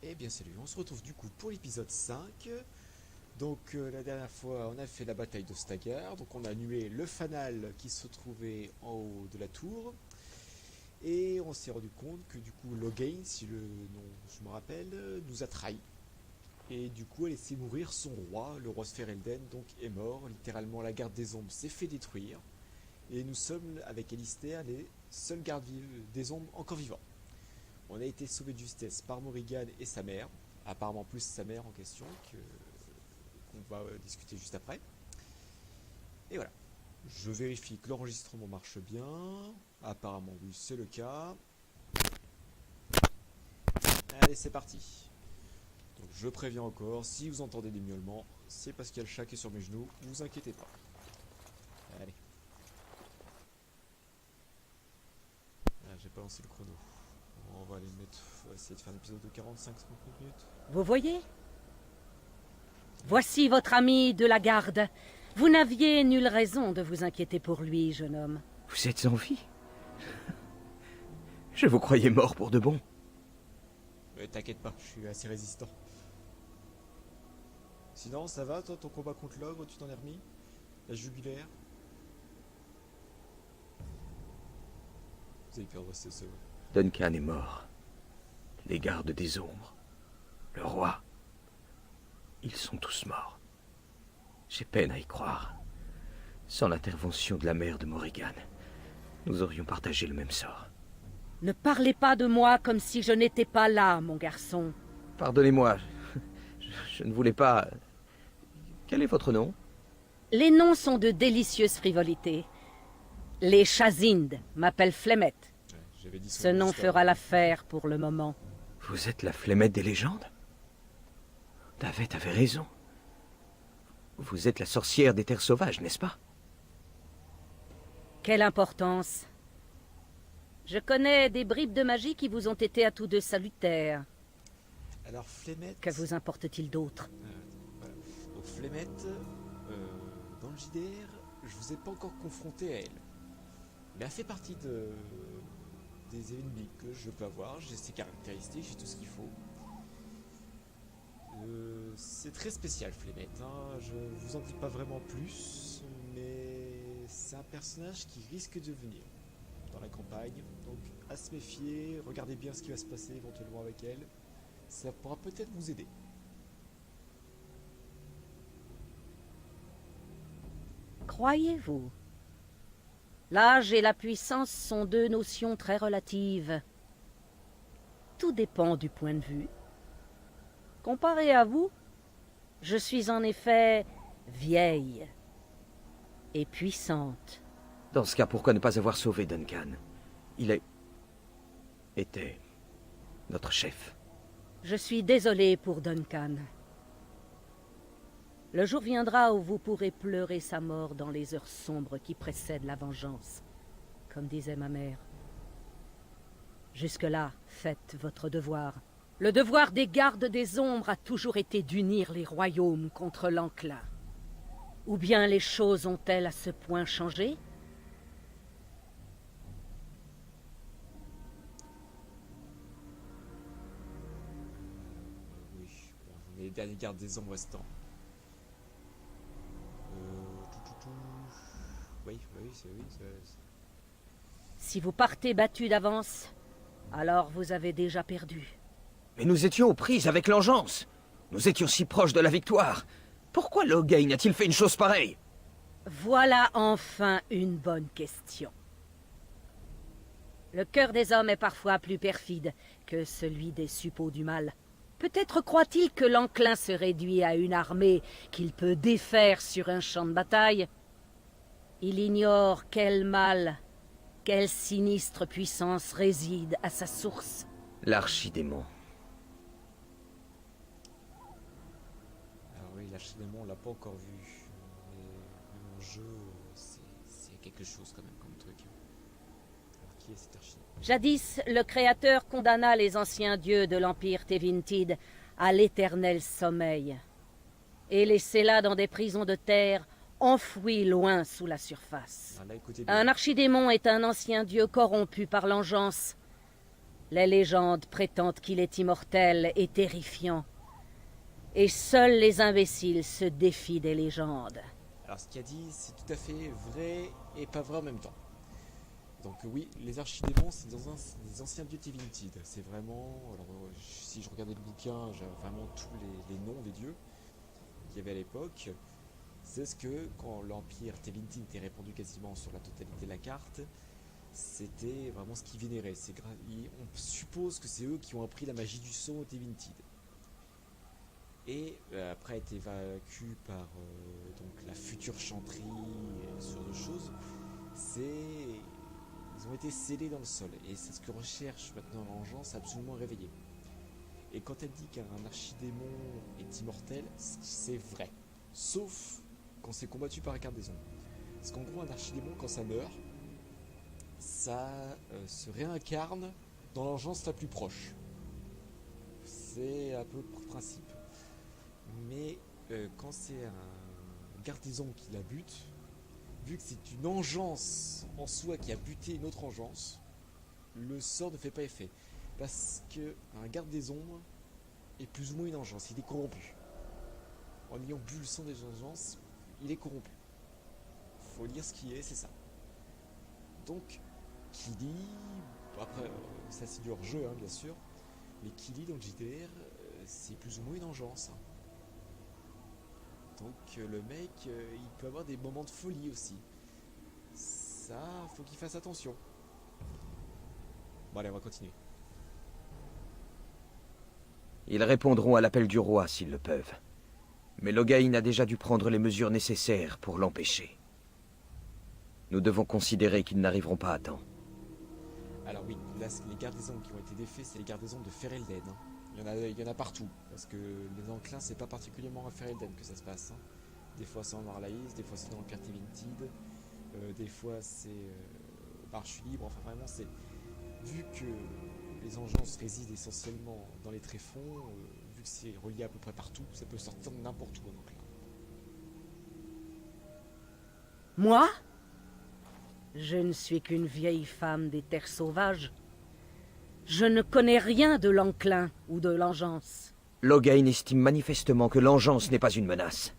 Eh bien salut, on se retrouve du coup pour l'épisode 5. Donc la dernière fois on a fait la bataille de Stagar, donc on a annulé le fanal qui se trouvait en haut de la tour. Et on s'est rendu compte que du coup Logain, si le nom je me rappelle, nous a trahis. Et du coup a laissé mourir son roi, le roi Sferelden, donc est mort. Littéralement la garde des ombres s'est fait détruire. Et nous sommes avec Alistair les seuls gardes des ombres encore vivants. On a été sauvé de justesse par Morrigan et sa mère, apparemment plus sa mère en question, qu'on va discuter juste après. Et voilà. Je vérifie que l'enregistrement marche bien. Apparemment oui, c'est le cas. Allez, c'est parti. Donc je préviens encore, si vous entendez des miaulements, c'est parce qu'il y a le chat qui est sur mes genoux, vous inquiétez pas. Allez. Ah, j'ai pas lancé le chrono. On va aller mettre, on va essayer de faire un épisode de 45-50 minutes. Vous voyez? Voici votre ami de la garde. Vous n'aviez nulle raison de vous inquiéter pour lui, jeune homme. Vous êtes en vie? Je vous croyais mort pour de bon. Mais t'inquiète pas, je suis assez résistant. Sinon, ça va, toi, ton combat contre l'ogre, tu t'en es remis? La jugulaire? Vous avez peur de rester seul. Duncan est mort. Les gardes des ombres. Le roi. Ils sont tous morts. J'ai peine à y croire. Sans l'intervention de la mère de Morrigan, nous aurions partagé le même sort. Ne parlez pas de moi comme si je n'étais pas là, mon garçon. Pardonnez-moi, je ne voulais pas... Quel est votre nom? Les noms sont de délicieuses frivolités. Les Chazindes m'appellent Flemette. Ouais, j'avais dit Ce nom fera l'affaire pour le moment. Vous êtes la Flemette des légendes? David avait raison. Vous êtes la sorcière des terres sauvages, n'est-ce pas? Quelle importance. Je connais des bribes de magie qui vous ont été à tous deux salutaires. Alors, Flemette... Que vous importe-t-il d'autre? Voilà. Donc, Flemette, dans le JDR, je vous ai pas encore confronté à elle. Mais elle fait partie des ennemis que je peux avoir. J'ai ses caractéristiques, j'ai tout ce qu'il faut. C'est très spécial, Flemette. Hein. Je vous en dis pas vraiment plus, mais c'est un personnage qui risque de venir dans la campagne. Donc, à se méfier, regardez bien ce qui va se passer éventuellement avec elle. Ça pourra peut-être vous aider. Croyez-vous? L'âge et la puissance sont deux notions très relatives. Tout dépend du point de vue. Comparé à vous, je suis en effet vieille et puissante. Dans ce cas, pourquoi ne pas avoir sauvé Duncan? était notre chef. Je suis désolé pour Duncan. Le jour viendra où vous pourrez pleurer sa mort dans les heures sombres qui précèdent la vengeance, comme disait ma mère. Jusque-là, faites votre devoir. Le devoir des gardes des ombres a toujours été d'unir les royaumes contre l'enclin. Ou bien les choses ont-elles à ce point changé? Oui, bon, on est les derniers gardes des ombres restants. Oui, oui, c'est... Si vous partez battu d'avance, alors vous avez déjà perdu. Mais nous étions aux prises avec l'engeance. Nous étions si proches de la victoire. Pourquoi Logain a-t-il fait une chose pareille? Voilà enfin une bonne question. Le cœur des hommes est parfois plus perfide que celui des suppôts du mal. Peut-être croit-il que l'enclin se réduit à une armée qu'il peut défaire sur un champ de bataille. Il ignore quel mal, quelle sinistre puissance réside à sa source. L'archidémon. Alors oui, l'archidémon, on l'a pas encore vu. Mais en jeu, c'est quelque chose quand même comme truc. Alors qui est cet archidémon? Jadis, le Créateur condamna les anciens dieux de l'Empire Tevintid à l'éternel sommeil, et les scella dans des prisons de terre enfouies loin sous la surface. Ah, là, écoutez bien. Un archidémon est un ancien dieu corrompu par l'engeance. Les légendes prétendent qu'il est immortel et terrifiant. Et seuls les imbéciles se défient des légendes. Alors ce qu'il a dit, c'est tout à fait vrai et pas vrai en même temps. Donc oui, les archidémons, c'est des anciens dieux Tevinted. C'est vraiment... Alors si je regardais le bouquin, j'avais vraiment tous les noms des dieux qu'il y avait à l'époque. C'est ce que, quand l'Empire Tevinted était répandu quasiment sur la totalité de la carte, c'était vraiment ce qu'ils vénéraient. On suppose que c'est eux qui ont appris la magie du son au Tevinted. Et après a été vaincu par donc la future chanterie et ce genre de choses. Ils ont été scellés dans le sol. Et c'est ce que recherche maintenant l'Engeance, absolument réveillé. Et quand elle dit qu'un archidémon est immortel, c'est vrai. Sauf quand c'est combattu par la carte des ombres. Parce qu'en gros, un archidémon, quand ça meurt, ça se réincarne dans l'Engeance la plus proche. C'est un peu le principe. Mais quand c'est un garde des ombres qui la bute, vu que c'est une engeance en soi qui a buté une autre engeance, le sort ne fait pas effet. Parce qu'un garde des ombres est plus ou moins une engeance, il est corrompu. En ayant bu le sang des engeances, il est corrompu. Faut lire ce qui est, c'est ça. Donc, Kili, après, ça c'est du hors-jeu, hein, bien sûr, mais Kili dans le JDR, c'est plus ou moins une engeance. Donc le mec, il peut avoir des moments de folie aussi. Ça, faut qu'il fasse attention. Bon allez, on va continuer. Ils répondront à l'appel du roi s'ils le peuvent. Mais Loghain a déjà dû prendre les mesures nécessaires pour l'empêcher. Nous devons considérer qu'ils n'arriveront pas à temps. Alors oui, là les gardes-des-ombres qui ont été défaits, c'est les gardes-des-ombres de Ferelden. Hein. Il y en a partout, parce que les enclins, c'est pas particulièrement à Ferelden que ça se passe. Hein. Des fois c'est en Arlaïs, des fois c'est dans l'Empire Tevinted, des fois c'est Marche Libre, enfin vraiment c'est... Vu que les engeances résident essentiellement dans les tréfonds, vu que c'est relié à peu près partout, ça peut sortir de n'importe où en enclin. Moi? Je ne suis qu'une vieille femme des terres sauvages. Je ne connais rien de l'enclin ou de l'engeance. Loghain estime manifestement que l'engeance n'est pas une menace.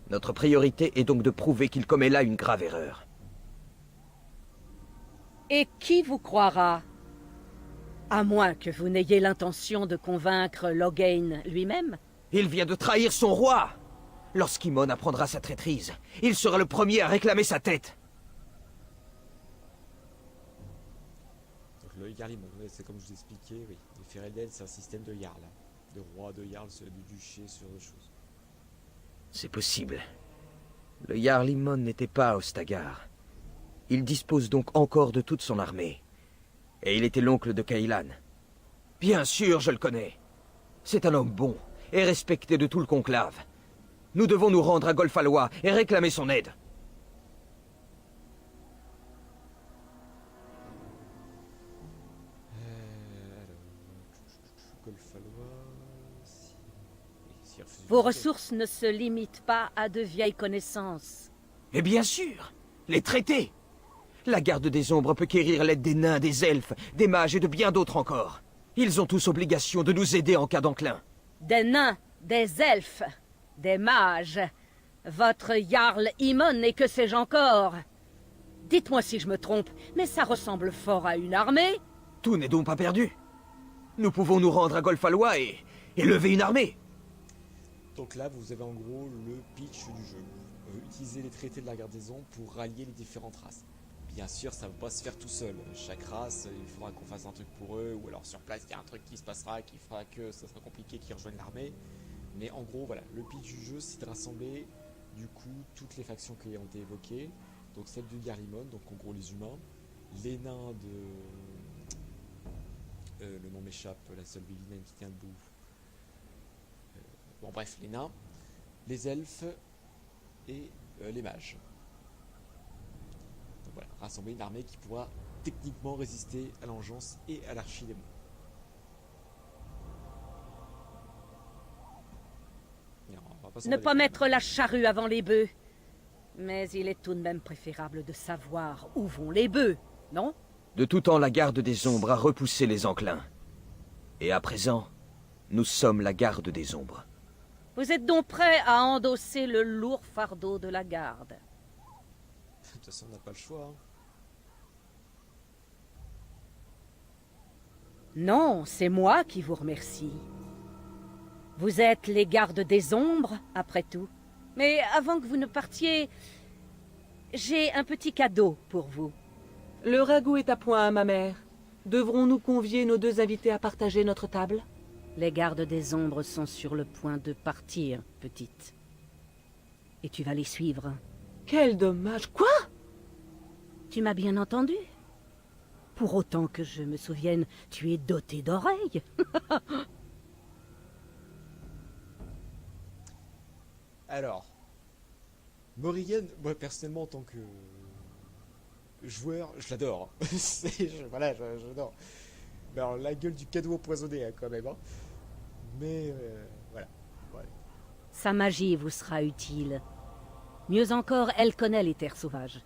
Notre priorité est donc de prouver qu'il commet là une grave erreur. Et qui vous croira? À moins que vous n'ayez l'intention de convaincre Loghain lui-même. Il vient de trahir son roi! Lorsqu'Imon apprendra sa traîtrise, il sera le premier à réclamer sa tête. Donc le Jarlimon, c'est comme je vous expliquais, oui. Les Ferelden, c'est un système de Jarl. De roi, de Jarl, de duché, ce genre de choses. C'est possible. Le Jarl Imon n'était pas au Stagar. Il dispose donc encore de toute son armée. Et il était l'oncle de Cailan. Bien sûr, je le connais. C'est un homme bon et respecté de tout le conclave. Nous devons nous rendre à Golfalois et réclamer son aide. Vos ressources ne se limitent pas à de vieilles connaissances. Et bien sûr, les traités. La garde des ombres peut quérir l'aide des nains, des elfes, des mages et de bien d'autres encore. Ils ont tous obligation de nous aider en cas d'enclin. Des nains, des elfes, des mages. Votre Jarl Imon et que sais-je encore? Dites-moi si je me trompe, mais ça ressemble fort à une armée. Tout n'est donc pas perdu. Nous pouvons nous rendre à Golfalois et lever une armée. Donc là, vous avez en gros le pitch du jeu. Utiliser les traités de la garde des ombres pour rallier les différentes races. Bien sûr, ça ne va pas se faire tout seul. Chaque race, il faudra qu'on fasse un truc pour eux, ou alors sur place, il y a un truc qui se passera, qui fera que ça sera compliqué qu'ils rejoignent l'armée. Mais en gros, voilà, le pitch du jeu, c'est de rassembler, du coup, toutes les factions qui ont été évoquées. Donc celle du Jarlimon, donc en gros les humains, les nains de... le nom m'échappe, la seule vilaine qui tient debout. Bon bref, les nains, les elfes et les mages. Donc voilà, rassembler une armée qui pourra techniquement résister à l'engeance et à l'archidémon. Ne pas mettre la charrue avant les bœufs. Mais il est tout de même préférable de savoir où vont les bœufs, non? De tout temps, la garde des ombres a repoussé les enclins. Et à présent, nous sommes la garde des ombres. Vous êtes donc prêt à endosser le lourd fardeau de la garde. De toute façon, on n'a pas le choix. Hein. Non, c'est moi qui vous remercie. Vous êtes les gardes des ombres, après tout. Mais avant que vous ne partiez, j'ai un petit cadeau pour vous. Le ragoût est à point, ma mère. Devrons-nous convier nos deux invités à partager notre table? Les gardes des ombres sont sur le point de partir, petite. Et tu vas les suivre. Quel dommage. Quoi? Tu m'as bien entendu? Pour autant que je me souvienne, tu es dotée d'oreilles. Alors, Morrigan, moi personnellement en tant que joueur, je l'adore. Voilà, j'adore. Mais alors, la gueule du cadeau empoisonné hein, quand même. Hein. Mais voilà. Ouais. Sa magie vous sera utile. Mieux encore, elle connaît les terres sauvages.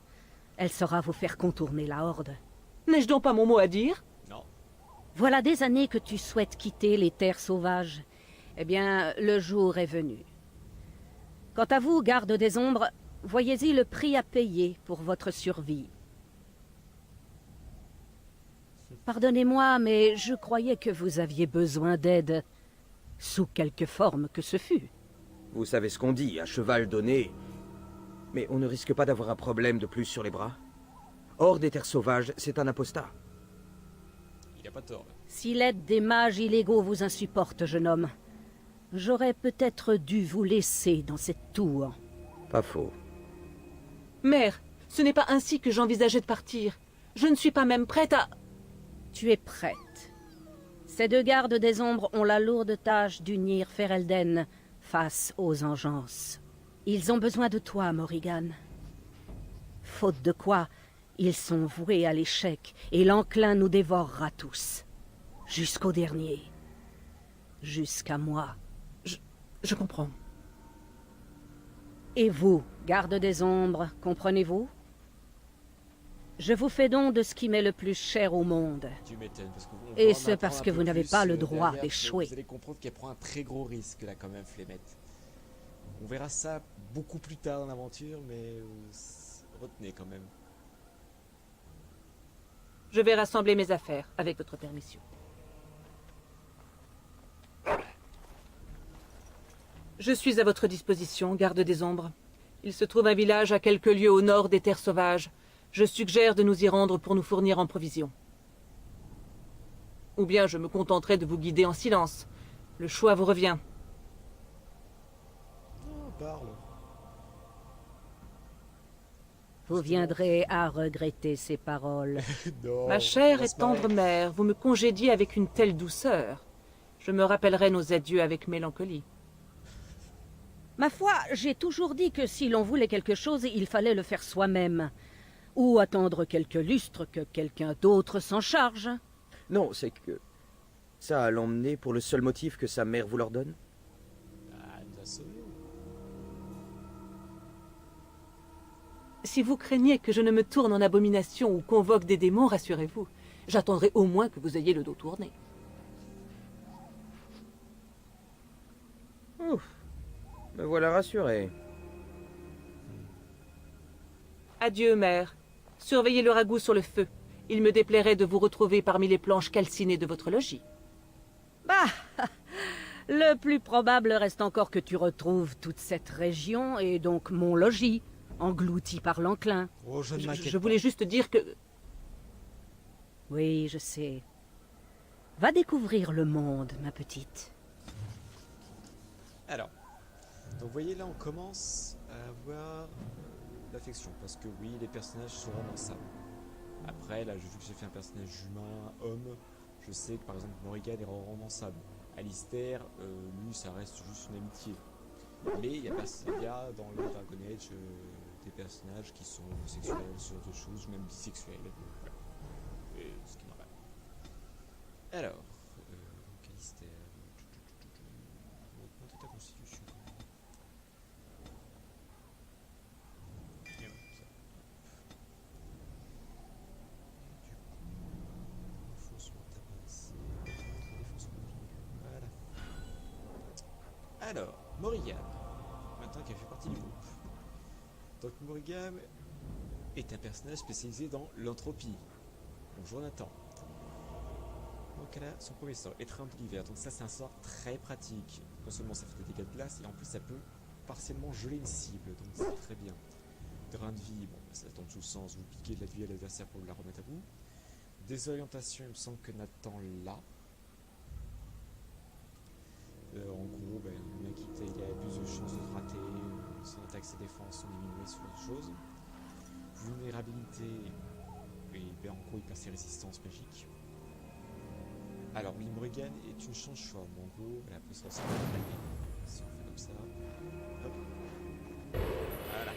Elle saura vous faire contourner la horde. N'ai-je donc pas mon mot à dire? Non. Voilà des années que tu souhaites quitter les terres sauvages. Eh bien, le jour est venu. Quant à vous, garde des ombres, voyez-y le prix à payer pour votre survie. Pardonnez-moi, mais je croyais que vous aviez besoin d'aide, sous quelque forme que ce fût. Vous savez ce qu'on dit, un cheval donné. Mais on ne risque pas d'avoir un problème de plus sur les bras? Hors des terres sauvages, c'est un apostat. Il a pas tort. Là. Si l'aide des mages illégaux vous insupporte, jeune homme, j'aurais peut-être dû vous laisser dans cette tour. Pas faux. Mère, ce n'est pas ainsi que j'envisageais de partir. Je ne suis pas même prête à... Tu es prête. Ces deux gardes des ombres ont la lourde tâche d'unir Ferelden face aux engeances. Ils ont besoin de toi, Morrigan. Faute de quoi, ils sont voués à l'échec, et l'enclin nous dévorera tous. Jusqu'au dernier. Jusqu'à moi. Je comprends. Et vous, garde des ombres, comprenez-vous? Je vous fais don de ce qui m'est le plus cher au monde. Tu m'étonnes. Et ce parce que vous n'avez pas le droit d'échouer. Vous allez comprendre qu'elle prend un très gros risque là quand même, Flemette. On verra ça beaucoup plus tard dans l'aventure, mais retenez quand même. Je vais rassembler mes affaires, avec votre permission. Je suis à votre disposition, garde des ombres. Il se trouve un village à quelques lieues au nord des terres sauvages. Je suggère de nous y rendre pour nous fournir en provisions. Ou bien je me contenterai de vous guider en silence. Le choix vous revient. Oh, parle. Vous viendrez à regretter ces paroles. Non, Ma chère on va et se marrer. tendre mère, vous me congédiez avec une telle douceur. Je me rappellerai nos adieux avec mélancolie. Ma foi, j'ai toujours dit que si l'on voulait quelque chose, il fallait le faire soi-même. Ou attendre quelques lustres que quelqu'un d'autre s'en charge. Non, c'est que... ça a l'emmener pour le seul motif que sa mère vous l'ordonne? Ah, nous a sauvés. Si vous craignez que je ne me tourne en abomination ou convoque des démons, rassurez-vous. J'attendrai au moins que vous ayez le dos tourné. Ouf. Me voilà rassuré. Adieu, mère. Surveillez le ragoût sur le feu. Il me déplairait de vous retrouver parmi les planches calcinées de votre logis. Bah, le plus probable reste encore que tu retrouves toute cette région et donc mon logis, englouti par l'enclin. Oh, je ne m'inquiète Je voulais juste dire que... Oui, je sais. Va découvrir le monde, ma petite. pas. Alors, donc vous voyez là, on commence à avoir l'affection parce que oui, les personnages sont romançables. Après, là, vu que j'ai fait un personnage humain, homme, je sais que par exemple Morrigan est romançable. Alistair, lui, ça reste juste une amitié. Mais il y a dans le Dragon Age des personnages qui sont homosexuels, ce genre de choses, même bisexuels. Voilà. Et ce qui est normal. Alors, donc Alistair. Augmenter ta constitution. Et voilà, ça. Du coup, faussement tabassé, défense contre Alors, Morrigan, maintenant qu'elle fait partie du groupe. Donc Morrigan est un personnage spécialisé dans l'entropie. Bonjour Nathan. Donc elle a son premier sort, étreinte de l'hiver. Donc ça c'est un sort très pratique. Non seulement ça fait des dégâts de glace, et en plus ça peut partiellement geler une cible. Donc c'est très bien. Drain de vie, bon, ça tombe sous le sens, vous piquez de la vie à l'adversaire pour la remettre à bout. Désorientation, il me semble que Nathan l'a. En gros, ben, le mec il a plus de chances de rater, son attaque, ses défenses sont diminuées, ce genre de choses. Vulnérabilité, et ben, en gros il perd ses résistances magiques. Alors oui, Morrigan est une chance choix, mais en gros elle a plus de ressort de gagner. Si on fait comme ça. Hop. Voilà.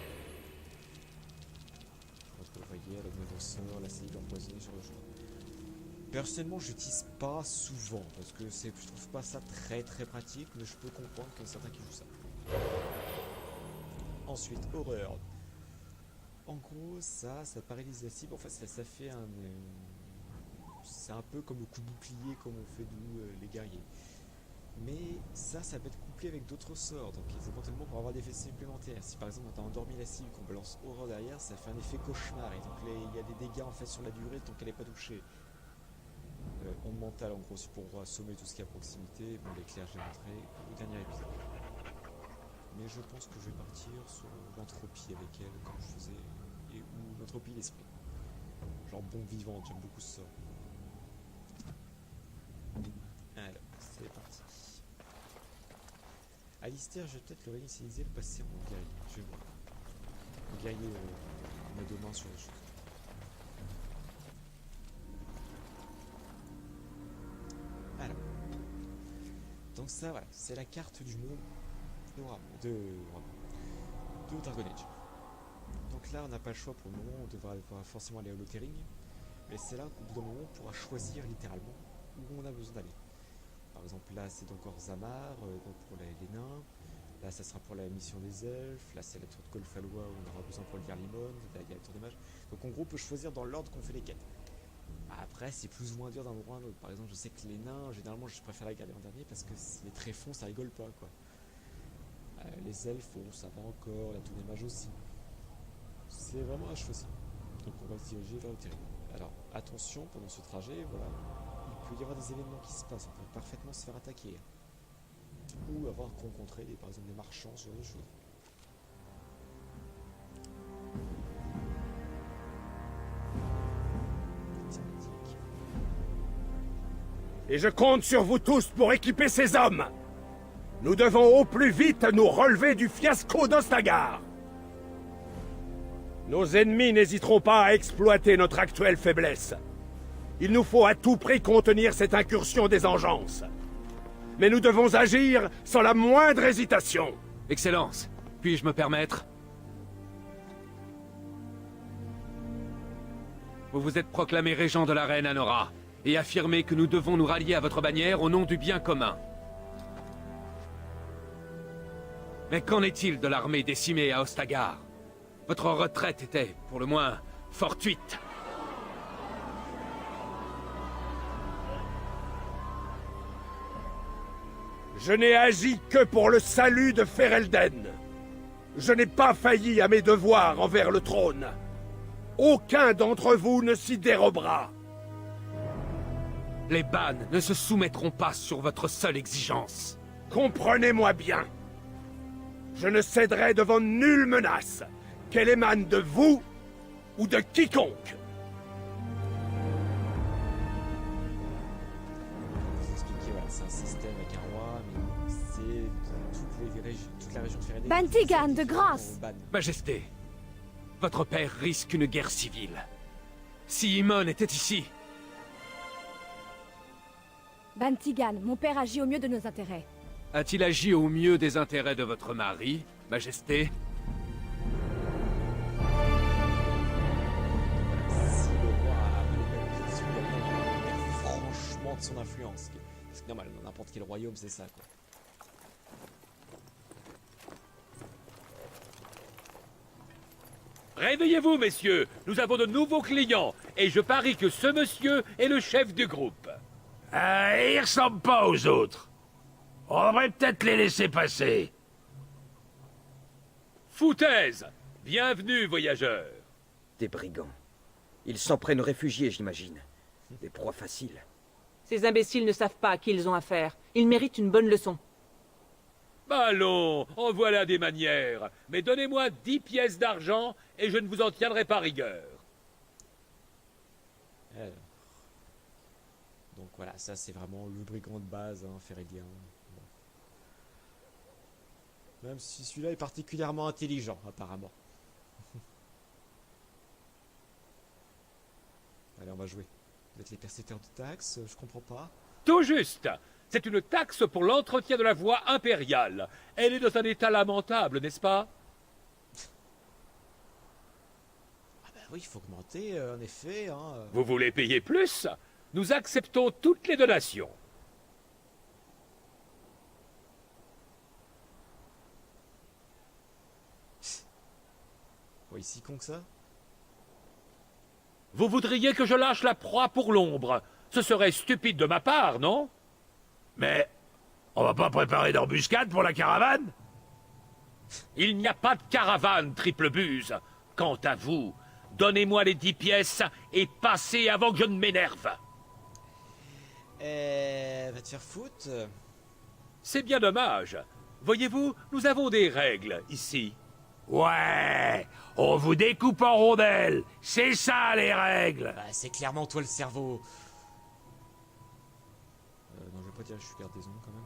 Donc vous voyez, elle a de nouveaux sorts, la cellule empoisonnée sur le jeu. Personnellement, je l'utilise pas souvent parce que je trouve pas ça très pratique, mais je peux comprendre qu'il y a certains qui jouent ça. Ensuite, horreur. En gros, ça paralyse la cible. En fait, ça fait un. C'est un peu comme le coup de bouclier, comme on fait nous, les guerriers. Mais ça peut être couplé avec d'autres sorts, donc éventuellement pour avoir des effets supplémentaires. Si par exemple on a endormi la cible, qu'on balance horreur derrière, ça fait un effet cauchemar. Et donc il y a des dégâts en fait sur la durée tant qu'elle n'est pas touchée. Onde mentale en gros c'est pour assommer tout ce qui est à proximité. Bon, l'éclair j'ai montré au dernier épisode. Mais je pense que je vais partir sur l'entropie avec elle comme je faisais, ou l'entropie l'esprit. Genre bon vivant, j'aime beaucoup ce sort. Alors, c'est parti. Alistair, je vais peut-être le réinitialiser, le passer en guerrier. Je vais voir. En guerrier, on a deux mains sur les choses. Alors. Donc ça, voilà, c'est la carte du monde de Dragon Age. Donc là, on n'a pas le choix pour le moment, on devra forcément aller à Lothering. Mais c'est là qu'au bout d'un moment, on pourra choisir littéralement où on a besoin d'aller. Par exemple, là, c'est encore Zamar, donc pour les nains. Là, ça sera pour la mission des elfes. Là, c'est la tour de Golfalois où on aura besoin pour le Garlimon. Là, il y a la tour des mages. Donc, en gros, on peut choisir dans l'ordre qu'on fait les quêtes. Après, c'est plus ou moins dur d'un endroit à un autre. Par exemple, je sais que les nains, généralement, je préfère la garder en dernier parce que les tréfonds, ça rigole pas, quoi. Les elfes, bon, ça va encore. La tour des mages aussi. C'est vraiment à choisir. Donc, on va se diriger vers le territoire. Alors, attention, pendant ce trajet, voilà. Il peut y avoir des événements qui se passent, on peut parfaitement se faire attaquer. Ou avoir rencontré par exemple des marchands, ce genre de choses. Et je compte sur vous tous pour équiper ces hommes. Nous devons au plus vite nous relever du fiasco d'Ostagar. Nos ennemis n'hésiteront pas à exploiter notre actuelle faiblesse. Il nous faut à tout prix contenir cette incursion des engences. Mais nous devons agir sans la moindre hésitation. Excellence, puis-je me permettre? Vous vous êtes proclamé régent de la reine Anora, et affirmé que nous devons nous rallier à votre bannière au nom du bien commun. Mais qu'en est-il de l'armée décimée à Ostagar? Votre retraite était, pour le moins, fortuite. Je n'ai agi que pour le salut de Ferelden. Je n'ai pas failli à mes devoirs envers le trône. Aucun d'entre vous ne s'y dérobera. Les Bannes ne se soumettront pas sur votre seule exigence. Comprenez-moi bien. Je ne céderai devant nulle menace, qu'elle émane de vous ou de quiconque. Vous expliquer, voilà, c'est un système avec un roi, mais c'est toute la région de Ferelden. Bantigan, de grâce! Majesté, votre père risque une guerre civile. Si Imon était ici... Bantigan, mon père agit au mieux de nos intérêts. A-t-il agi au mieux des intérêts de votre mari, Majesté? Si le roi a une belle position, il perd franchement de son influence. C'est normal, dans n'importe quel royaume, c'est ça, quoi. Réveillez-vous, messieurs. Nous avons de nouveaux clients. Et je parie que ce monsieur est le chef du groupe. Il ressemble pas aux autres. On devrait peut-être les laisser passer. Foutaise! Bienvenue, voyageurs. Des brigands. Ils s'en prennent aux réfugiés, j'imagine. Des proies faciles. Ces imbéciles ne savent pas à qui ils ont affaire. Ils méritent une bonne leçon. Allons, en voilà des manières. Mais donnez-moi 10 pièces d'argent et je ne vous en tiendrai pas rigueur. Alors. Donc voilà, ça c'est vraiment le brigand de base, hein, Ferelien. Bon. Même si celui-là est particulièrement intelligent, apparemment. Allez, on va jouer. Vous êtes les percepteurs de taxes, je comprends pas. Tout juste. C'est une taxe pour l'entretien de la voie impériale. Elle est dans un état lamentable, n'est-ce pas? Ah bah oui, il faut augmenter, en effet. Hein. Vous voulez payer plus? Nous acceptons toutes les donations. Ouais, si con que ça. Vous voudriez que je lâche la proie pour l'ombre? Ce serait stupide de ma part, non? Mais on va pas préparer d'embuscade pour la caravane? Il n'y a pas de caravane, triple buse. Quant à vous, donnez-moi les 10 pièces et passez avant que je ne m'énerve. Va te faire foutre. C'est bien dommage. Voyez-vous, nous avons des règles ici. Ouais, on vous découpe en rondelles. C'est ça les règles. Bah, c'est clairement toi le cerveau. Non, je vais pas dire que je suis garde des ondes quand même.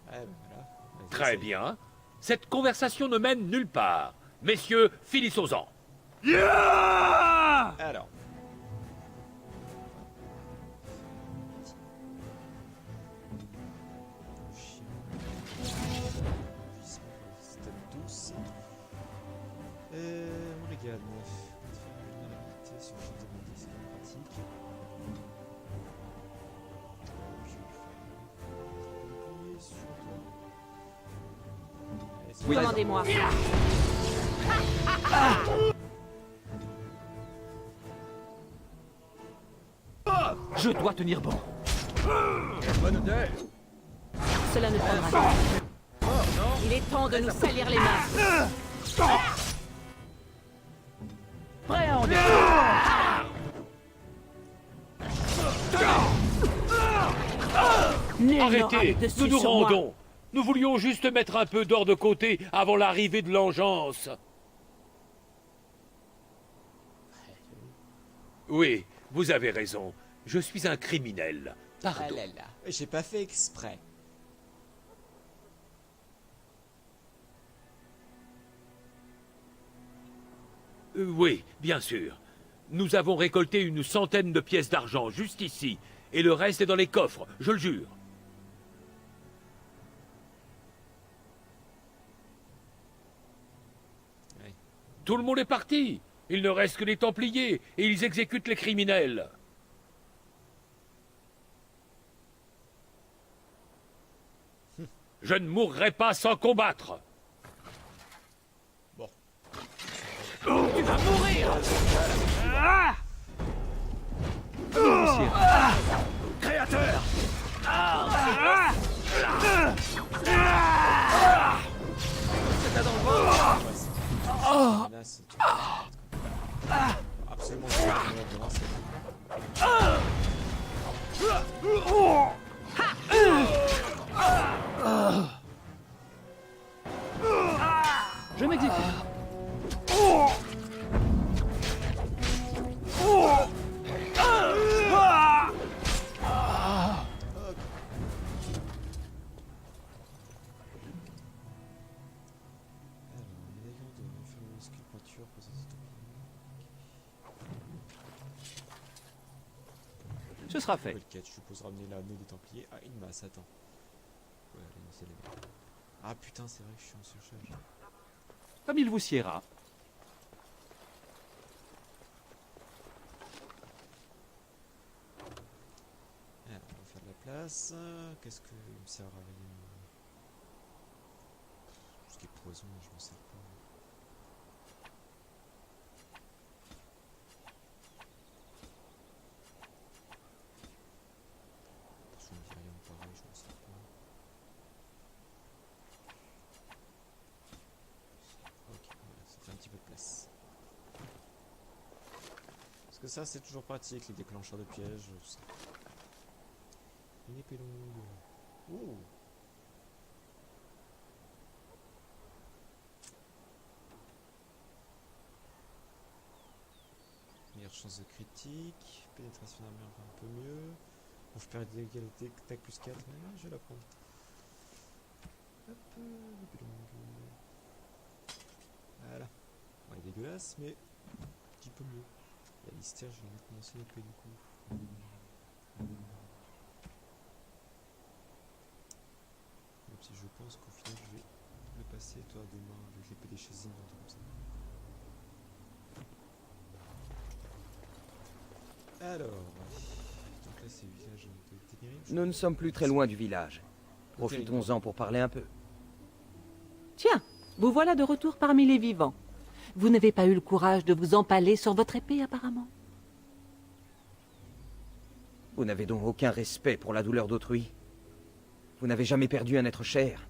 Ouais, bah voilà. Vas-y, Très essaye. bien. Cette conversation ne mène nulle part. Messieurs, finissons-en. Yeah! Alors. Morrigan. Vulnérabilité sur le demandé, c'est pas pratique. Appuyer sur toi. Allez, c'est Commandez-moi. Je dois tenir bon. Cela ne prendra pas. Il est temps de nous salir les mains. Prêt à en découdre. Nul n'aura le Arrêtez, dessus nous nous sur moi. rendons. Nous voulions juste mettre un peu d'or de côté avant l'arrivée de l'engeance. Oui, vous avez raison. Je suis un criminel. Ah Pardon. là là. J'ai pas fait exprès. Oui, bien sûr. Nous avons récolté une centaine de pièces d'argent juste ici. Et le reste est dans les coffres, je le jure. Ouais. Tout le monde est parti. Il ne reste que les Templiers et ils exécutent les criminels. Je ne mourrai pas sans combattre. Bon. Tu vas mourir. Créateur! Là, c'est absolument pas. Je m'exécute. Ce sera fait. Nouvelle quête, je suppose ramener l'anneau des Templiers. Ah, une masse, attends. Ouais, allez, c'est les mêmes. Ah putain, c'est vrai que je suis en surcharge. Comme il vous siera. Alors, on va faire de la place. Qu'est-ce que il me sert à rien? Tout ce qui est poison, je m'en sers pas. Attention, il dit rien de pareil, je m'en sers que ça, c'est toujours pratique, les déclencheurs de pièges. Tout ça. Une épée longue. Ouh. Meilleure chance de critique. Pénétration d'armure un peu mieux. Bon, je perds d'égalité, tac plus 4, mais là, je vais la prendre. Hop, épée longue. Voilà. Bon, elle est dégueulasse, mais un petit peu mieux. Et Alistair, je vais mettre mon ancienne épée du coup. Même si je pense qu'au final, je vais le passer, toi, des mains avec l'épée des chasines, un truc comme ça. Alors, donc là c'est le village de Ténérine. Nous ne sommes plus très loin du village. Profitons-en pour parler un peu. Tiens, vous voilà de retour parmi les vivants. Vous n'avez pas eu le courage de vous empaler sur votre épée, apparemment. Vous n'avez donc aucun respect pour la douleur d'autrui. Vous n'avez jamais perdu un être cher.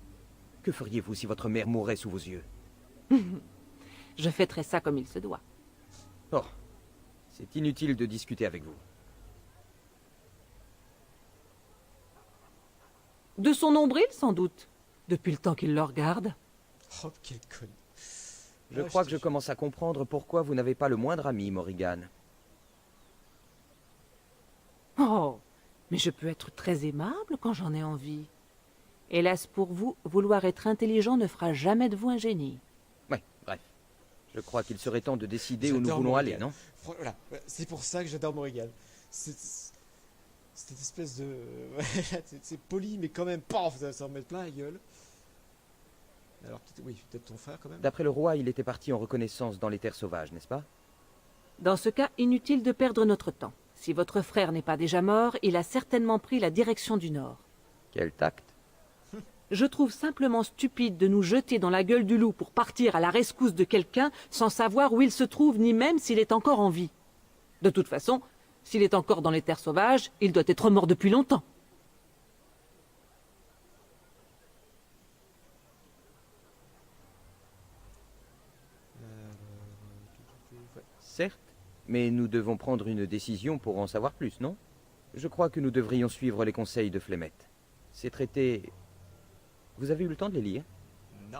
Que feriez-vous si votre mère mourait sous vos yeux? Je fêterai ça comme il se doit. Oh, c'est inutile de discuter avec vous. De son nombril, sans doute. Depuis le temps qu'il le regarde. Oh, quel con. Je crois que je commence à comprendre pourquoi vous n'avez pas le moindre ami, Morrigan. Oh, mais je peux être très aimable quand j'en ai envie. Hélas pour vous, vouloir être intelligent ne fera jamais de vous un génie. Ouais, bref. Je crois qu'il serait temps de décider où nous J'adore voulons Morrigan. aller, non? Voilà, c'est pour ça que j'adore Morrigan. C'est cette espèce de... c'est poli, mais quand même, paf, ça en met plein la gueule. Alors, oui, peut-être ton frère quand même. D'après le roi, il était parti en reconnaissance dans les terres sauvages, n'est-ce pas? Dans ce cas, inutile de perdre notre temps. Si votre frère n'est pas déjà mort, il a certainement pris la direction du nord. Quel tact. Je trouve simplement stupide de nous jeter dans la gueule du loup pour partir à la rescousse de quelqu'un sans savoir où il se trouve ni même s'il est encore en vie. De toute façon, s'il est encore dans les terres sauvages, il doit être mort depuis longtemps. Certes, mais nous devons prendre une décision pour en savoir plus, non? Je crois que nous devrions suivre les conseils de Flemeth. Ces traités... Vous avez eu le temps de les lire? Non.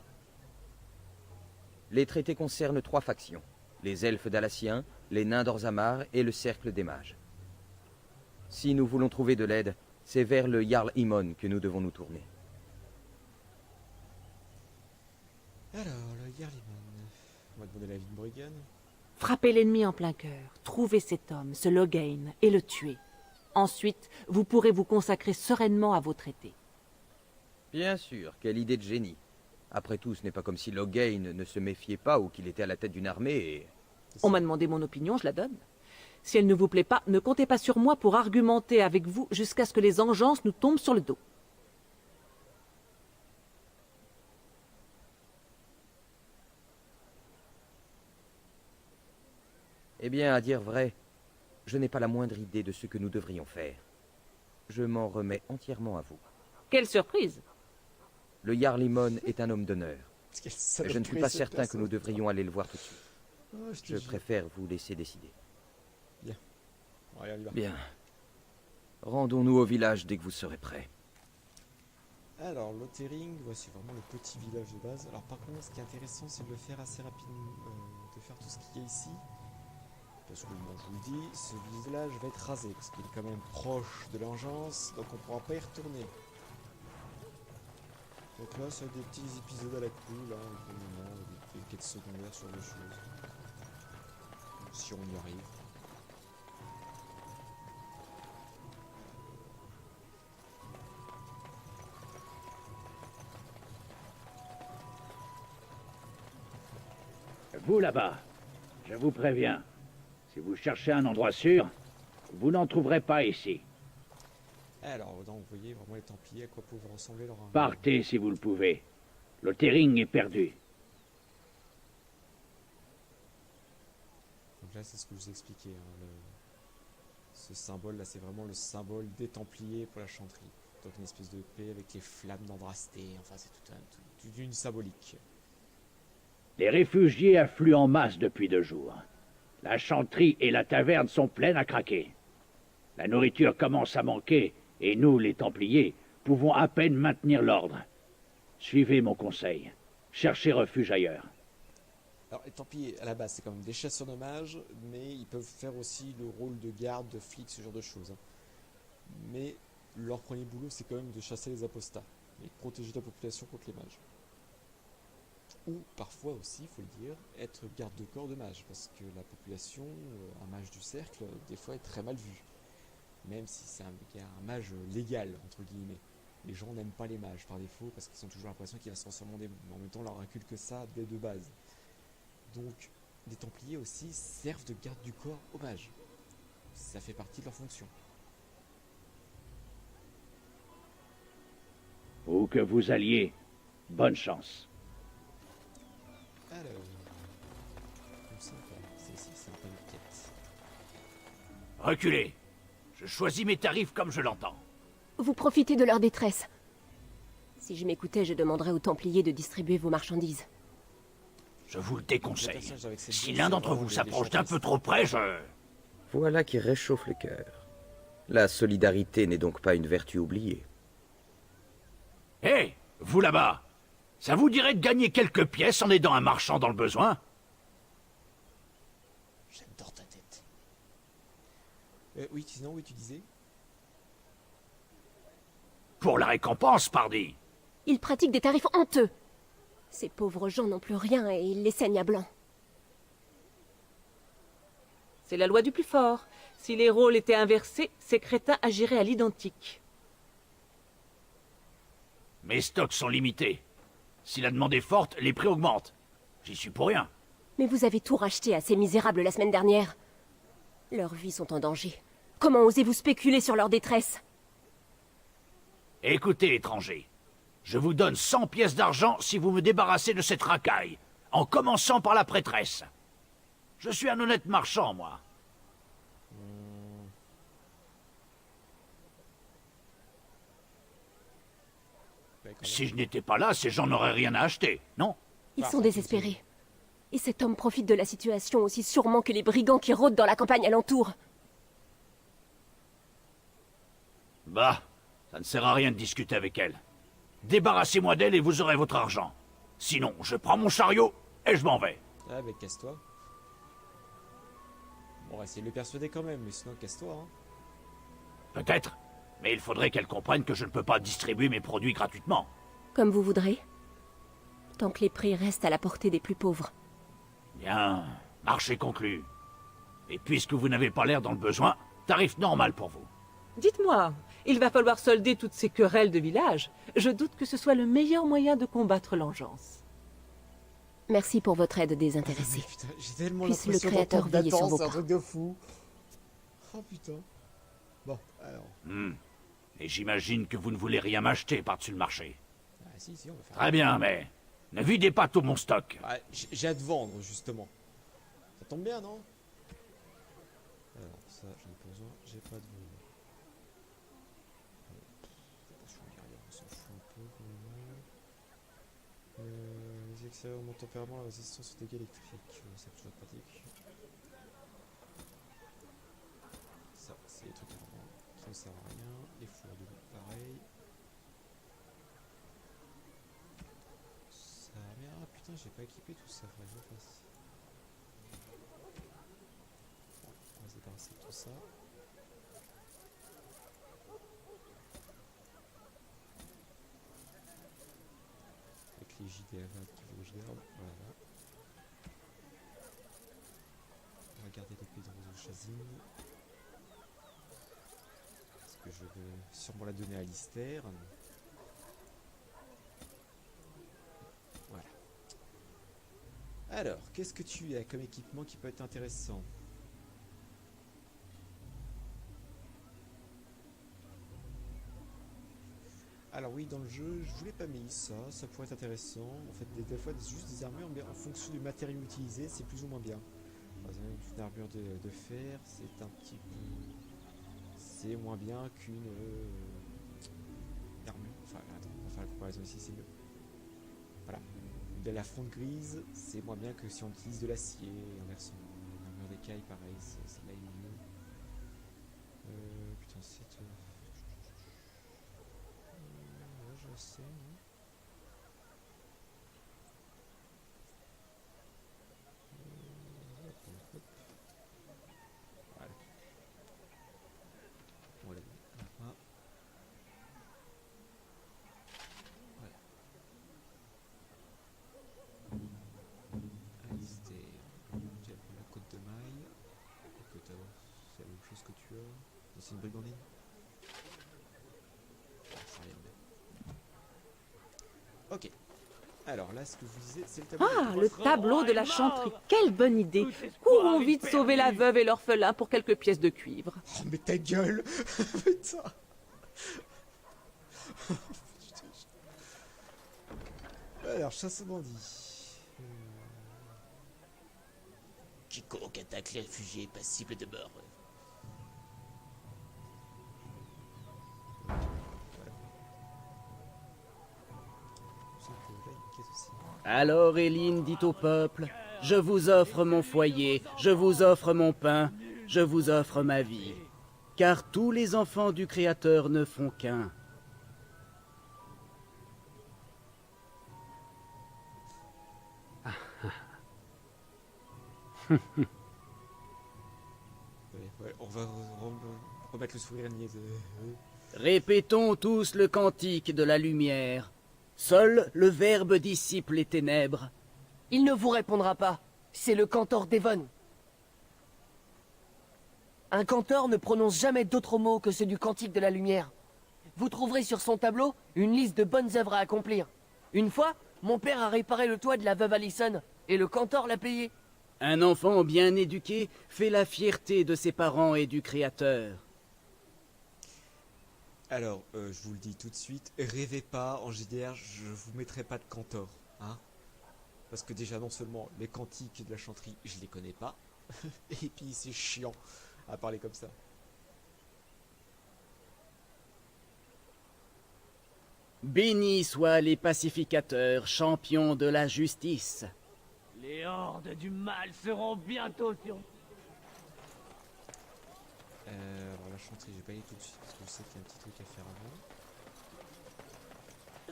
Les traités concernent 3 factions. Les elfes d'Alassien, les nains d'Orzammar et le cercle des mages. Si nous voulons trouver de l'aide, c'est vers le Jarl Imon que nous devons nous tourner. Alors, le Yarliman. On va demander l'avis de Morrigan. Frappez l'ennemi en plein cœur, trouvez cet homme, ce Loghain, et le tuez. Ensuite, vous pourrez vous consacrer sereinement à vos traités. Bien sûr, quelle idée de génie. Après tout, ce n'est pas comme si Loghain ne se méfiait pas ou qu'il était à la tête d'une armée et... On m'a demandé mon opinion, je la donne. Si elle ne vous plaît pas, ne comptez pas sur moi pour argumenter avec vous jusqu'à ce que les engeances nous tombent sur le dos. Eh bien, à dire vrai, je n'ai pas la moindre idée de ce que nous devrions faire. Je m'en remets entièrement à vous. Quelle surprise! Le Jarl Imon est un homme d'honneur. Quelle Et je ne suis saloperie, pas cette certain que personne. nous devrions aller le voir tout de suite. Oh, te Je jure. préfère vous laisser décider. Bon, allez, on y va. Bien. Rendons-nous au village dès que vous serez prêts. Alors, Lothering, voici vraiment le petit village de base. Alors, par contre, ce qui est intéressant, c'est de le faire assez rapidement, de faire tout ce qu'il y a ici. Parce que, bon, je vous le dis, ce village va être rasé, parce qu'il est quand même proche de l'engeance, donc on pourra pas y retourner. Donc là, c'est des petits épisodes à la cool, là, pour le moment, des quêtes secondaires sur des choses. Si on y arrive. Vous là-bas, je vous préviens, si vous cherchez un endroit sûr, vous n'en trouverez pas ici. Alors, donc, vous voyez vraiment les Templiers, à quoi peuvent ressembler leur... Partez si vous le pouvez. Lothering est perdu. Donc là, c'est ce que je vous expliquais. Hein, ce symbole-là, c'est vraiment le symbole des Templiers pour la chanterie. Donc une espèce de paix avec les flammes d'Andrasté. Enfin, c'est toute une symbolique. Les réfugiés affluent en masse depuis 2 jours. La chanterie et la taverne sont pleines à craquer. La nourriture commence à manquer, et nous, les Templiers, pouvons à peine maintenir l'ordre. Suivez mon conseil. Cherchez refuge ailleurs. Alors, les Templiers, à la base, c'est quand même des chasseurs de mages, mais ils peuvent faire aussi le rôle de garde, de flic, ce genre de choses, hein. Mais leur premier boulot, c'est quand même de chasser les apostats et de protéger la population contre les mages. Ou parfois aussi, il faut le dire, être garde de corps de mage, parce que la population, un mage du cercle, des fois est très mal vu. Même si c'est un mage légal, entre guillemets. Les gens n'aiment pas les mages par défaut, parce qu'ils ont toujours l'impression qu'il va se transformer en démon. Mais en même temps, on leur inculque ça dès de base. Donc, les Templiers aussi servent de garde du corps aux mages. Ça fait partie de leur fonction. Où que vous alliez, bonne chance. Alors, comme ça, c'est ici, c'est un peu de quête. Reculez. Je choisis mes tarifs comme je l'entends. Vous profitez de leur détresse. Si je m'écoutais, je demanderais aux Templiers de distribuer vos marchandises. Je vous le déconseille. Personnage avec cette Si bosse, l'un c'est d'entre vraiment vous des s'approche d'un chantiers. peu trop près, je... Voilà qui réchauffe le cœur. La solidarité n'est donc pas une vertu oubliée. Hé, vous là-bas, ça vous dirait de gagner quelques pièces en aidant un marchand dans le besoin? J'adore ta tête. Oui, sinon, oui, tu disais. Pour la récompense, pardi. Ils pratiquent des tarifs honteux. Ces pauvres gens n'ont plus rien et ils les saignent à blanc. C'est la loi du plus fort. Si les rôles étaient inversés, ces crétins agiraient à l'identique. Mes stocks sont limités. Si la demande est forte, les prix augmentent. J'y suis pour rien. Mais vous avez tout racheté à ces misérables la semaine dernière. Leurs vies sont en danger. Comment osez-vous spéculer sur leur détresse? Écoutez, étranger. Je vous donne 100 pièces d'argent si vous me débarrassez de cette racaille, en commençant par la prêtresse. Je suis un honnête marchand, moi. Si je n'étais pas là, ces gens n'auraient rien à acheter, non? Ils sont désespérés. Et cet homme profite de la situation aussi sûrement que les brigands qui rôdent dans la campagne alentour. Bah, ça ne sert à rien de discuter avec elle. Débarrassez-moi d'elle et vous aurez votre argent. Sinon, je prends mon chariot et je m'en vais. Ah, mais casse-toi. Bon, on va essayer de le persuader quand même, mais sinon, casse-toi, hein. Peut-être, mais il faudrait qu'elle comprenne que je ne peux pas distribuer mes produits gratuitement. Comme vous voudrez. Tant que les prix restent à la portée des plus pauvres. Bien, marché conclu. Et puisque vous n'avez pas l'air dans le besoin, tarif normal pour vous. Dites-moi, il va falloir solder toutes ces querelles de village. Je doute que ce soit le meilleur moyen de combattre l'engeance. Merci pour votre aide désintéressée. Putain, j'ai tellement Puisse le l'impression Créateur d'entendre veiller sur Nathan, vos c'est un pas. truc de fou. Oh putain. Bon, alors. Et j'imagine que vous ne voulez rien m'acheter par-dessus le marché. Ah, si, on va faire. Très bien, mais ne videz pas tout mon stock. Ah, j'ai hâte de vendre, justement. Ça tombe bien, non? Alors, ça, j'en ai pas besoin. J'ai pas de vendre. On s'en fout un peu, quand même. Les extérieurs, mon tempérament, la résistance aux dégâts électriques. C'est toujours pratique. Ça, c'est les trucs qui ne servent à rien. Les fours de loup, pareil. Ça, mais ah putain, j'ai pas équipé tout ça, faudrait que je le fasse. Bon, on va se débarrasser de tout ça. Avec les JDAV qu'il faut que je garde, voilà. On va garder l'épée de Rose Chazine. Parce que je vais sûrement la donner à Lister. Voilà. Alors, qu'est-ce que tu as comme équipement qui peut être intéressant? Alors oui, dans le jeu, je voulais pas mis ça, ça pourrait être intéressant. En fait, des fois, juste des armures, mais en fonction du matériau utilisé, c'est plus ou moins bien. Par exemple, une armure de fer, c'est un petit peu... C'est moins bien qu'une armure. Enfin, attends, on va faire la comparaison ici, c'est mieux. Voilà. De la fonte grise, c'est moins bien que si on utilise de l'acier, et inversement, une armure d'écaille. racaille, pareil, celle-là il est mieux. Putain, c'est... ouais, je sais, hein. Hop. Voilà. Voilà. Voilà. Alistair. Tu vas prendre la côte de maille. C'est la même chose que tu as. C'est une brigandine. Ça rien de... Ok. Alors là, ce que je vous disais, c'est le tableau. Ah, le tableau de la chanterie. Quelle bonne idée. Courons vite sauver la veuve et l'orphelin pour quelques pièces de cuivre. Oh, mais ta gueule. Putain. Alors, chasse aux bandits. Quiconque attaque les réfugiés est passible de mort. Alors Éline dit au peuple, « Je vous offre mon foyer, je vous offre mon pain, je vous offre ma vie, car tous les enfants du Créateur ne font qu'un. » On va remettre le sourire niais. Répétons tous le cantique de la lumière. Seul le Verbe dissipe les ténèbres. Il ne vous répondra pas. C'est le cantor Devon. Un cantor ne prononce jamais d'autres mots que ceux du cantique de la lumière. Vous trouverez sur son tableau une liste de bonnes œuvres à accomplir. Une fois, mon père a réparé le toit de la veuve Allison, et le cantor l'a payé. Un enfant bien éduqué fait la fierté de ses parents et du Créateur. Alors, je vous le dis tout de suite, rêvez pas, en JDR, je vous mettrai pas de cantor, hein. Parce que déjà, non seulement les cantiques de la chanterie, je les connais pas, et puis c'est chiant à parler comme ça. Bénis soient les pacificateurs, champions de la justice. Les hordes du mal seront bientôt sur... Alors la chanterie, je vais pas y aller tout de suite, parce que je sais qu'il y a un petit truc à faire avant.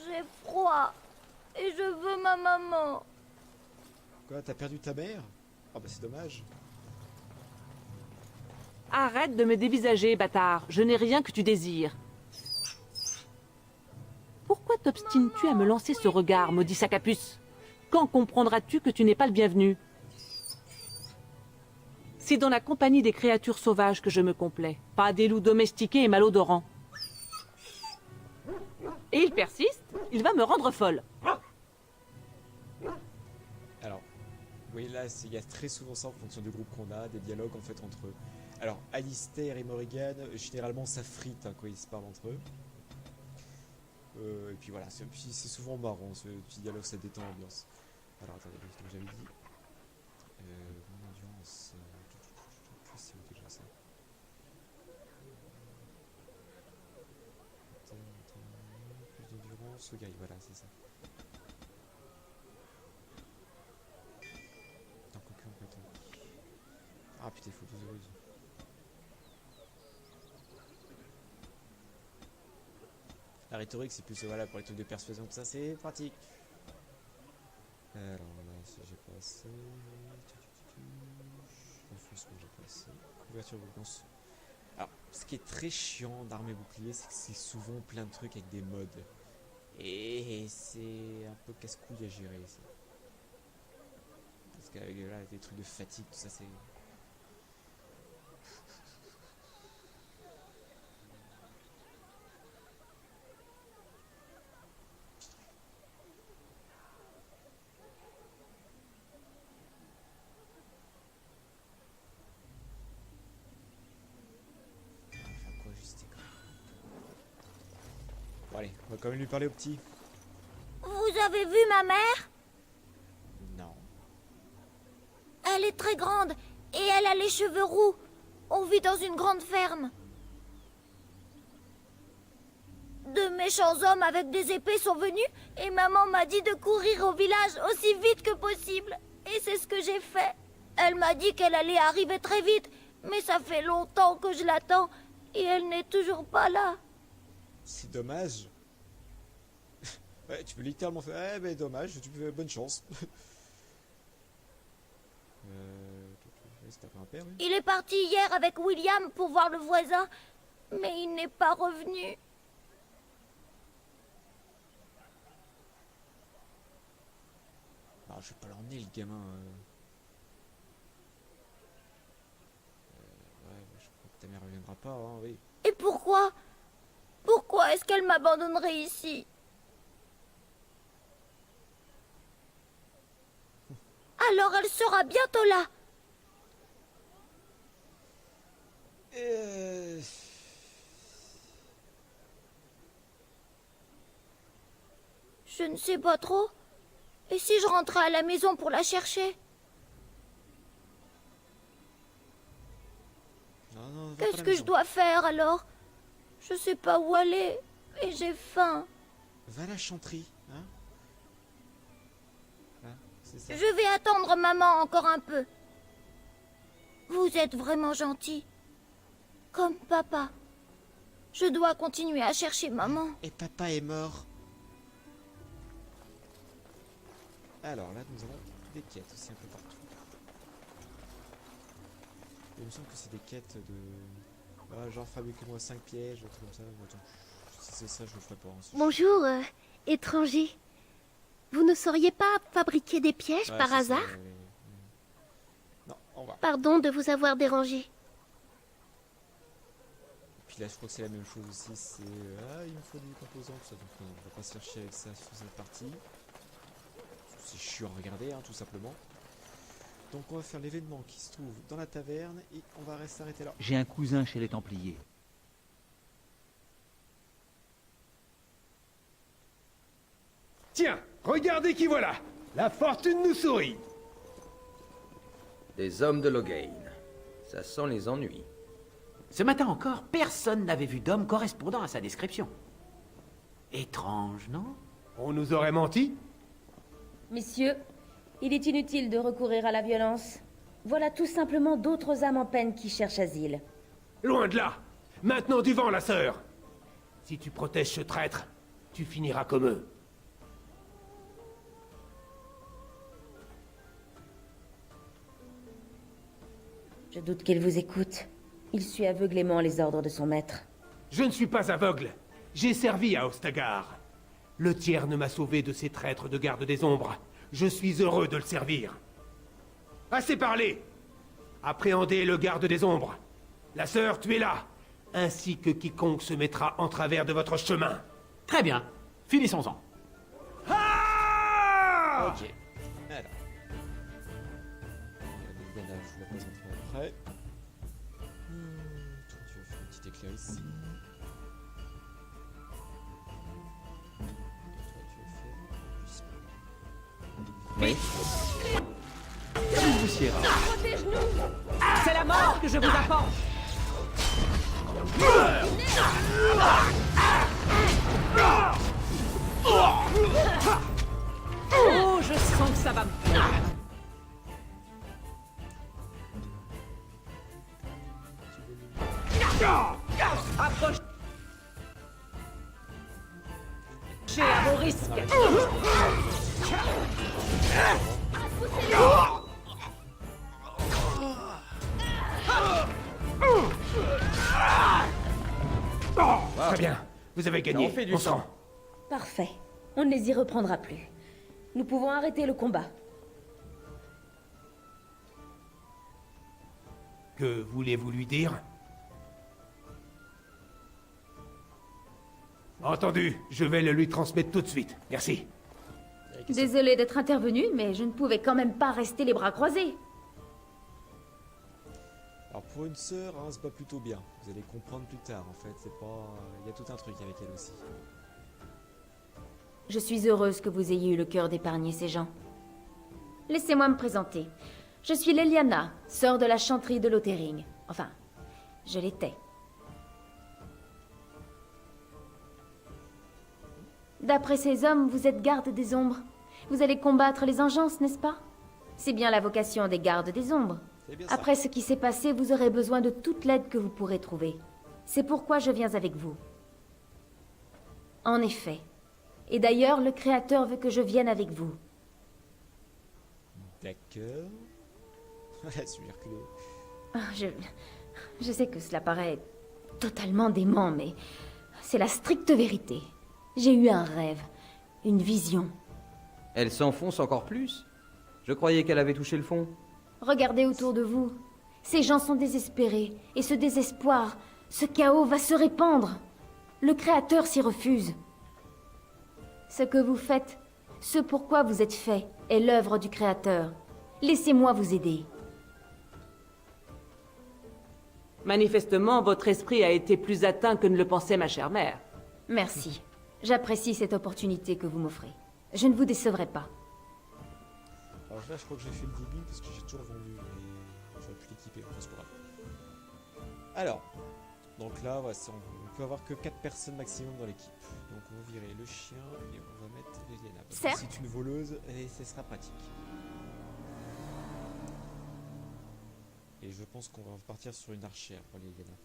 J'ai froid, et je veux ma maman. Quoi, t'as perdu ta mère? Ah bah c'est dommage. Arrête de me dévisager, bâtard. Je n'ai rien que tu désires. Pourquoi t'obstines-tu à me lancer ce regard, maudit sac à puce? Quand comprendras-tu que tu n'es pas le bienvenu? C'est dans la compagnie des créatures sauvages que je me complais, pas des loups domestiqués et malodorants. Et il persiste, il va me rendre folle. Alors, oui, là, il y a très souvent ça en fonction du groupe qu'on a, des dialogues en fait entre eux. Alors, Alistair et Morrigan, généralement ça frite hein, quand ils se parlent entre eux. Et puis voilà, c'est souvent marrant, ce petit dialogue, ça détend l'ambiance. Alors attendez, comme j'avais dit, mon endurance, c'est où déjà ça? Plus d'endurance, au guerrier, voilà, c'est ça. Tant qu'aucun compétent. Ah putain, il faut 12 heureuse. La rhétorique, c'est plus voilà, pour les trucs de persuasion, tout ça, c'est pratique. Alors là, si j'ai pas assez. Enfoncement, j'ai pas assez. Couverture violence. Alors, ce qui est très chiant d'armer bouclier, c'est que c'est souvent plein de trucs avec des modes. Et c'est un peu casse-couille à gérer ça. Parce qu'avec là, des trucs de fatigue, tout ça, c'est. Bon allez, on va quand même lui parler au petit. Vous avez vu ma mère? Non. Elle est très grande et elle a les cheveux roux. On vit dans une grande ferme. De méchants hommes avec des épées sont venus et maman m'a dit de courir au village aussi vite que possible. Et c'est ce que j'ai fait. Elle m'a dit qu'elle allait arriver très vite, mais ça fait longtemps que je l'attends et elle n'est toujours pas là. C'est dommage. Ouais, tu peux littéralement faire... Eh ben dommage, tu peux... bonne chance. C'était un père, oui. Il est parti hier avec William pour voir le voisin, mais il n'est pas revenu. Ah, je vais pas l'emmener, le gamin. Ouais, je crois que ta mère reviendra pas, hein, oui. Et pourquoi? Pourquoi est-ce qu'elle m'abandonnerait ici? Alors elle sera bientôt là. Je ne sais pas trop. Et si je rentrais à la maison pour la chercher? Qu'est-ce que je dois faire alors? Je sais pas où aller et j'ai faim. Va à la chanterie, hein? Hein, c'est ça. Je vais attendre maman encore un peu. Vous êtes vraiment gentil. Comme papa. Je dois continuer à chercher maman. Et papa est mort. Alors là, nous avons des quêtes aussi un peu partout. Il me semble que c'est des quêtes de... Ah, genre fabriquez-moi 5 pièges, un truc comme ça. Attends, si c'est ça, je le ferai pas. Hein, Bonjour, étranger. Vous ne sauriez pas fabriquer des pièges ouais, par hasard Non, on va. Pardon de vous avoir dérangé. Puis là, je crois que c'est la même chose aussi. C'est... Ah, il me faut des composants, tout ça. Donc on va pas se faire chier avec ça sur cette partie. C'est chiant à regarder, hein, tout simplement. Donc on va faire l'événement qui se trouve dans la taverne et on va rester arrêté là. J'ai un cousin chez les Templiers. Tiens, regardez qui voilà. La fortune nous sourit. Des hommes de Loghain. Ça sent les ennuis. Ce matin encore, personne n'avait vu d'homme correspondant à sa description. Étrange, non? On nous aurait menti? Messieurs, il est inutile de recourir à la violence. Voilà tout simplement d'autres âmes en peine qui cherchent asile. Loin de là. Maintenant du vent, la sœur. Si tu protèges ce traître, tu finiras comme eux. Je doute qu'il vous écoute. Il suit aveuglément les ordres de son maître. Je ne suis pas aveugle. J'ai servi à Ostagar. Le tiers ne m'a sauvé de ces traîtres de garde des ombres. Je suis heureux de le servir. Assez parlé. Appréhendez le garde des ombres. La sœur, tu es là. Ainsi que quiconque se mettra en travers de votre chemin. Très bien. Finissons-en. Ah! Ok. Alors. Diana, je vous la présenterai après. Toi, tu vas faire un petit éclair ici. Oui. Protège-nous! C'est la mort que je vous apporte! Oh, je sens que ça va me plaire. Approche. À vos risques. Très bien. Vous avez gagné. On fait du On se sang. rend. Parfait. On ne les y reprendra plus. Nous pouvons arrêter le combat. Que voulez-vous lui dire? Entendu. Je vais le lui transmettre tout de suite. Merci. Désolée d'être intervenue, mais je ne pouvais quand même pas rester les bras croisés. Alors pour une sœur, hein, se bat plutôt bien. Vous allez comprendre plus tard en fait. C'est pas... Il y a tout un truc avec elle aussi. Je suis heureuse que vous ayez eu le cœur d'épargner ces gens. Laissez-moi me présenter. Je suis Leliana, sœur de la chanterie de Lothering. Enfin, je l'étais. D'après ces hommes, vous êtes garde des ombres. Vous allez combattre les engences, n'est-ce pas? C'est bien la vocation des gardes des ombres. C'est bien ça. Après ce qui s'est passé, vous aurez besoin de toute l'aide que vous pourrez trouver. C'est pourquoi je viens avec vous. En effet. Et d'ailleurs, le Créateur veut que je vienne avec vous. D'accord. Voilà, suis reculé. Ah, je sais que cela paraît totalement dément, mais c'est la stricte vérité. J'ai eu un rêve, une vision. Elle s'enfonce encore plus? Je croyais qu'elle avait touché le fond. Regardez autour de vous. Ces gens sont désespérés, et ce désespoir, ce chaos va se répandre. Le Créateur s'y refuse. Ce que vous faites, ce pourquoi vous êtes fait, est l'œuvre du Créateur. Laissez-moi vous aider. Manifestement, votre esprit a été plus atteint que ne le pensait ma chère mère. Merci. J'apprécie cette opportunité que vous m'offrez. Je ne vous décevrai pas. Alors là, je crois que j'ai fait le débile parce que j'ai toujours vendu, mais j'aurais pu l'équiper, enfin, c'est pas grave. Alors, donc là, voilà, on peut avoir que 4 personnes maximum dans l'équipe. Donc on va virer le chien et on va mettre Leliana. Parce que c'est une voleuse et ce sera pratique. Et je pense qu'on va partir sur une archère pour Leliana.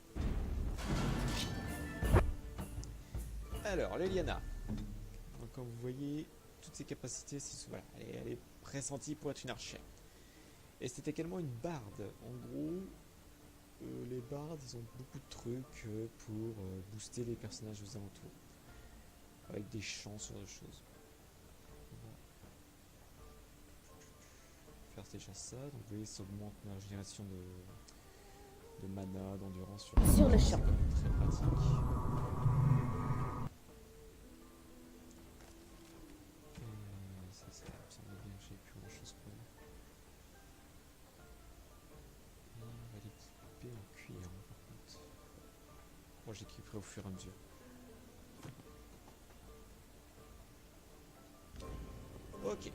Alors, Leliana. Donc, comme vous voyez, toutes ses capacités, voilà, elle est pressentie pour être une archère. Et c'est également une barde. En gros, les bardes, ils ont beaucoup de trucs pour booster les personnages aux alentours. Avec des chants, ce genre de choses. On va faire déjà ça. Donc vous voyez, ça augmente ma régénération de mana, d'endurance sur le champ. Très pratique. Ça me semble bien que j'ai plus grand chose pour eux. Et on va l'équiper en cuir par contre. Moi j'équiperai au fur et à mesure. Ok.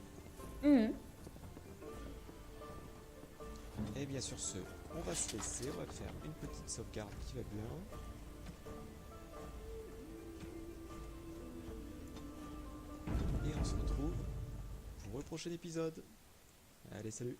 Et bien sur ce, on va se laisser, on va faire une petite sauvegarde qui va bien. Et on se retrouve pour le prochain épisode. Allez, salut!